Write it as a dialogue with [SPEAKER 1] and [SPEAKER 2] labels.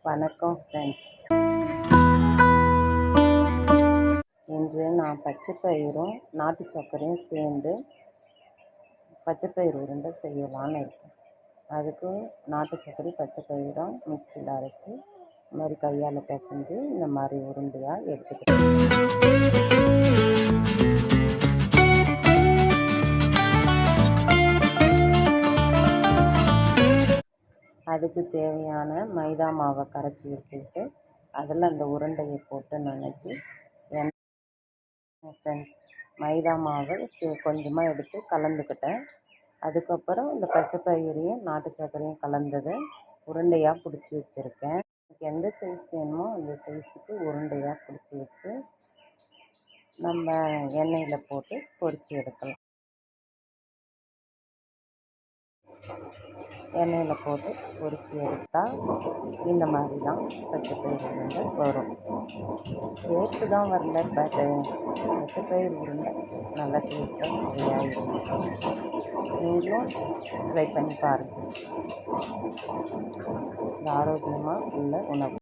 [SPEAKER 1] வணக்கம் ஃப்ரெண்ட்ஸ். இன்று நான் பச்சைப்பயிரும் நாட்டு சர்க்கரையும் சேர்ந்து பச்சைப்பயிறு உருண்டை செய்யலான்னு இருக்கேன். அதுக்கு நாட்டு சர்க்கரை பச்சைப்பயிரும் மிக்சியில் அரைச்சி இந்த மாதிரி கையால் பிசைஞ்சு இந்த மாதிரி உருண்டையாக எடுத்துக்கிட்டேன். அதுக்கு தேவையான மைதா மாவை கரைச்சி வச்சுக்கிட்டு அதில் அந்த உருண்டையை போட்டு நனைச்சி ஃப்ரெண்ட்ஸ் மைதா மாவை கொஞ்சமாக எடுத்து கலந்துக்கிட்டேன். அதுக்கப்புறம் இந்த பச்சைப்பயிரையும் நாட்டு சர்க்கரையும் கலந்ததை உருண்டையாக பிடிச்சி வச்சுருக்கேன். எனக்கு எந்த சைஸ் வேணுமோ அந்த சைஸுக்கு உருண்டையாக பிடிச்சி வச்சு நம்ம எண்ணெயில் போட்டு பொரித்து எடுக்கலாம். எண்ணெயில் போட்டு பொரித்து எடுத்தால் இந்த மாதிரி தான் பச்சைப்பயிறு உருண்டை வரும். டேஸ்ட்டு தான் வரல, பச்சைப்பயிறு உருண்டை நல்லா டேஸ்ட்டாக நிறையா இருக்கும். நீங்களும் ட்ரை பண்ணி பாருங்கள். இது ஆரோக்கியமாக உள்ள உணவு.